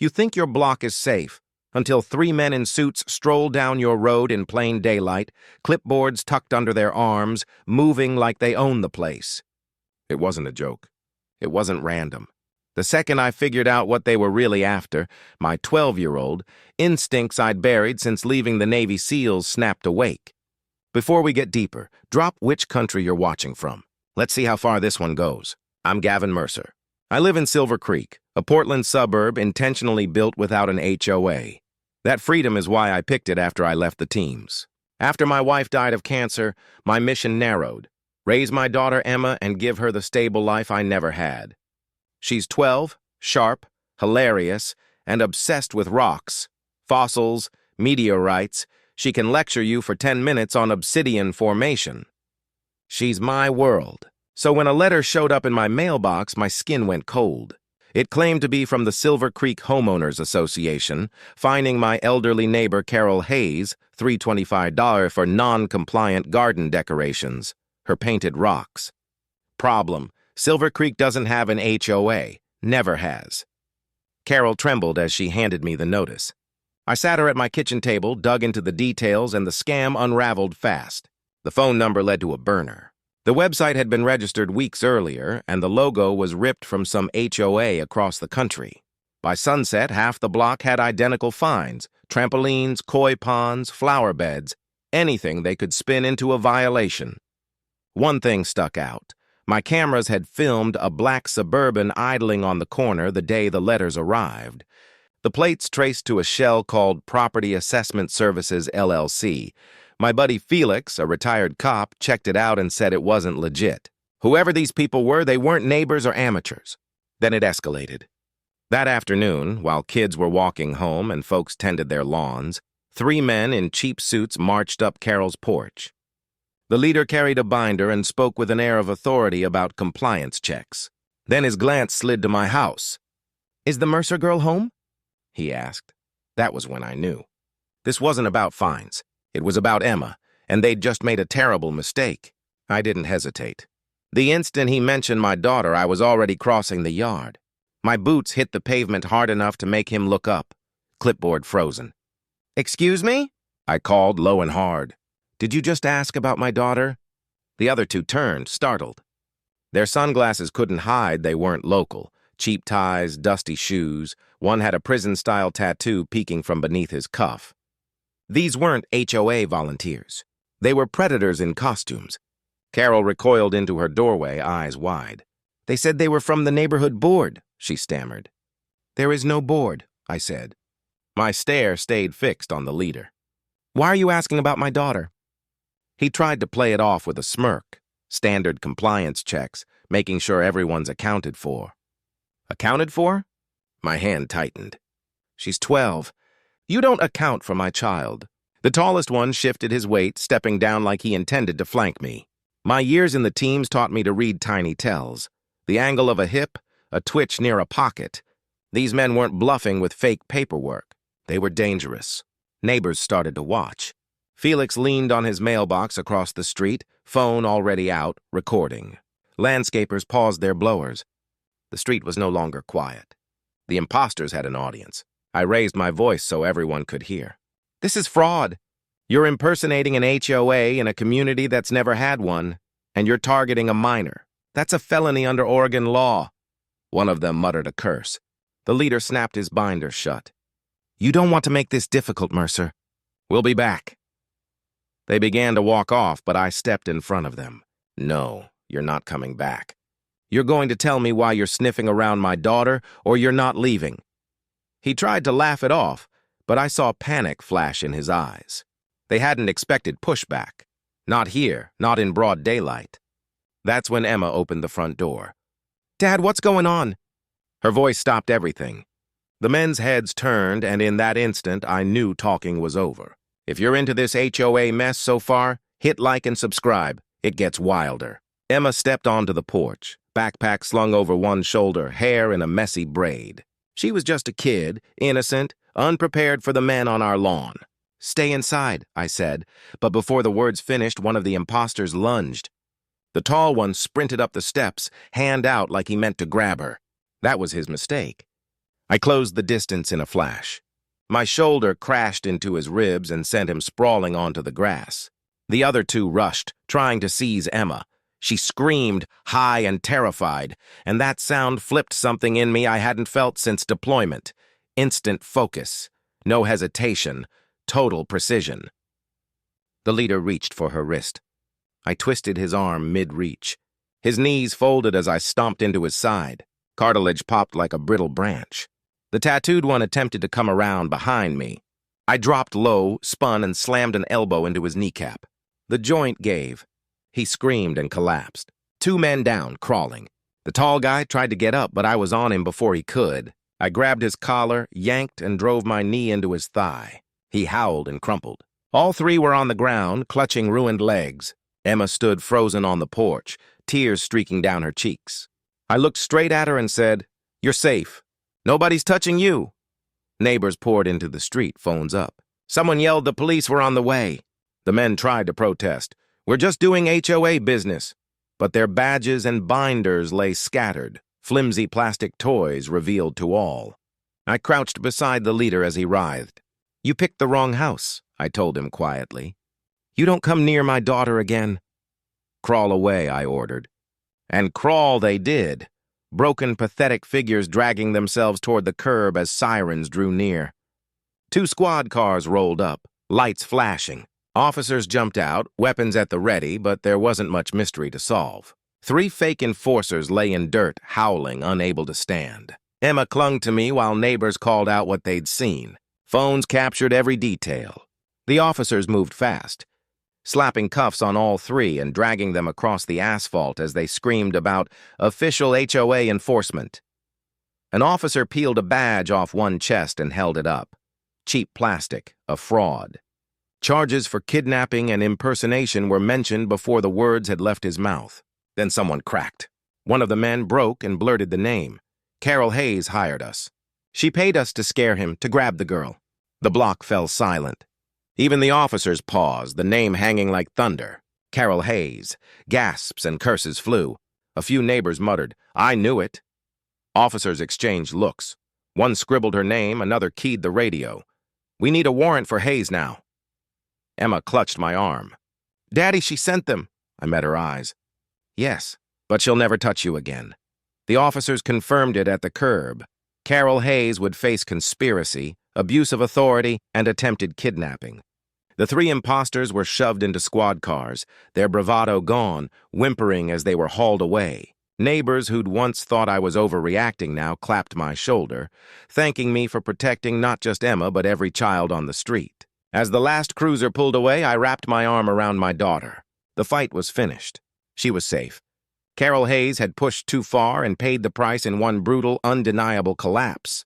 You think your block is safe until 3 men in suits stroll down your road in plain daylight, clipboards tucked under their arms, moving like they own the place. It wasn't a joke. It wasn't random. The second I figured out what they were really after, my 12-year-old, instincts I'd buried since leaving the Navy SEALs snapped awake. Before we get deeper, drop which country you're watching from. Let's see how far this one goes. I'm Gavin Mercer. I live in Silver Creek, a Portland suburb intentionally built without an HOA. That freedom is why I picked it after I left the teams. After my wife died of cancer, my mission narrowed. Raise my daughter Emma and give her the stable life I never had. She's 12, sharp, hilarious, and obsessed with rocks, fossils, meteorites. She can lecture you for 10 minutes on obsidian formation. She's my world. So when a letter showed up in my mailbox, my skin went cold. It claimed to be from the Silver Creek Homeowners Association, fining my elderly neighbor Carol Hayes $325 for non-compliant garden decorations, her painted rocks. Problem: Silver Creek doesn't have an HOA, never has. Carol trembled as she handed me the notice. I sat her at my kitchen table, dug into the details, and the scam unraveled fast. The phone number led to a burner. The website had been registered weeks earlier, and the logo was ripped from some HOA across the country. By sunset, half the block had identical finds: trampolines, koi ponds, flower beds, anything they could spin into a violation. One thing stuck out. My cameras had filmed a black Suburban idling on the corner the day the letters arrived. The plates traced to a shell called Property Assessment Services, LLC. My buddy Felix, a retired cop, checked it out and said it wasn't legit. Whoever these people were, they weren't neighbors or amateurs. Then it escalated. That afternoon, while kids were walking home and folks tended their lawns, 3 men in cheap suits marched up Carol's porch. The leader carried a binder and spoke with an air of authority about compliance checks. Then his glance slid to my house. "Is the Mercer girl home?" he asked. That was when I knew. This wasn't about fines. It was about Emma, and they'd just made a terrible mistake. I didn't hesitate. The instant he mentioned my daughter, I was already crossing the yard. My boots hit the pavement hard enough to make him look up. Clipboard frozen. "Excuse me?" I called low and hard. "Did you just ask about my daughter?" The other 2 turned, startled. Their sunglasses couldn't hide they weren't local. Cheap ties, dusty shoes. One had a prison-style tattoo peeking from beneath his cuff. These weren't HOA volunteers. They were predators in costumes. Carol recoiled into her doorway, eyes wide. "They said they were from the neighborhood board," she stammered. "There is no board," I said. My stare stayed fixed on the leader. "Why are you asking about my daughter?" He tried to play it off with a smirk. Standard compliance checks, making sure everyone's accounted for. Accounted for? My hand tightened. "She's 12. You don't account for my child." The tallest one shifted his weight, stepping down like he intended to flank me. My years in the teams taught me to read tiny tells. The angle of a hip, a twitch near a pocket. These men weren't bluffing with fake paperwork. They were dangerous. Neighbors started to watch. Felix leaned on his mailbox across the street, phone already out, recording. Landscapers paused their blowers. The street was no longer quiet. The imposters had an audience. I raised my voice so everyone could hear. "This is fraud. You're impersonating an HOA in a community that's never had one, and you're targeting a minor. That's a felony under Oregon law." One of them muttered a curse. The leader snapped his binder shut. "You don't want to make this difficult, Mercer. We'll be back." They began to walk off, but I stepped in front of them. "No, you're not coming back. You're going to tell me why you're sniffing around my daughter, or you're not leaving." He tried to laugh it off, but I saw panic flash in his eyes. They hadn't expected pushback. Not here, not in broad daylight. That's when Emma opened the front door. "Dad, what's going on?" Her voice stopped everything. The men's heads turned, and in that instant, I knew talking was over. If you're into this HOA mess so far, hit like and subscribe. It gets wilder. Emma stepped onto the porch, backpack slung over one shoulder, hair in a messy braid. She was just a kid, innocent, unprepared for the men on our lawn. "Stay inside," I said, but before the words finished, one of the imposters lunged. The tall one sprinted up the steps, hand out like he meant to grab her. That was his mistake. I closed the distance in a flash. My shoulder crashed into his ribs and sent him sprawling onto the grass. The other two rushed, trying to seize Emma. She screamed, high and terrified, and that sound flipped something in me I hadn't felt since deployment. Instant focus, no hesitation, total precision. The leader reached for her wrist. I twisted his arm mid-reach. His knees folded as I stomped into his side. Cartilage popped like a brittle branch. The tattooed one attempted to come around behind me. I dropped low, spun, and slammed an elbow into his kneecap. The joint gave. He screamed and collapsed. 2 men down, crawling. The tall guy tried to get up, but I was on him before he could. I grabbed his collar, yanked, and drove my knee into his thigh. He howled and crumpled. All 3 were on the ground, clutching ruined legs. Emma stood frozen on the porch, tears streaking down her cheeks. I looked straight at her and said, "You're safe. Nobody's touching you." Neighbors poured into the street, phones up. Someone yelled the police were on the way. The men tried to protest. "We're just doing HOA business." But their badges and binders lay scattered, flimsy plastic toys revealed to all. I crouched beside the leader as he writhed. "You picked the wrong house," I told him quietly. "You don't come near my daughter again." "Crawl away," I ordered. And crawl they did. Broken, pathetic figures dragging themselves toward the curb as sirens drew near. 2 squad cars rolled up, lights flashing. Officers jumped out, weapons at the ready, but there wasn't much mystery to solve. 3 fake enforcers lay in dirt, howling, unable to stand. Emma clung to me while neighbors called out what they'd seen. Phones captured every detail. The officers moved fast, slapping cuffs on all 3 and dragging them across the asphalt as they screamed about official HOA enforcement. An officer peeled a badge off one chest and held it up. Cheap plastic, a fraud. Charges for kidnapping and impersonation were mentioned before the words had left his mouth. Then someone cracked. One of the men broke and blurted the name. Carol Hayes hired us. She paid us to scare him, to grab the girl. The block fell silent. Even the officers paused, the name hanging like thunder. Carol Hayes. Gasps and curses flew. A few neighbors muttered, "I knew it." Officers exchanged looks. One scribbled her name, another keyed the radio. "We need a warrant for Hayes now." Emma clutched my arm. "Daddy, she sent them." I met her eyes. "Yes, but she'll never touch you again." The officers confirmed it at the curb. Carol Hayes would face conspiracy, abuse of authority, and attempted kidnapping. The 3 imposters were shoved into squad cars, their bravado gone, whimpering as they were hauled away. Neighbors who'd once thought I was overreacting now clapped my shoulder, thanking me for protecting not just Emma but every child on the street. As the last cruiser pulled away, I wrapped my arm around my daughter. The fight was finished. She was safe. Carol Hayes had pushed too far and paid the price in one brutal, undeniable collapse.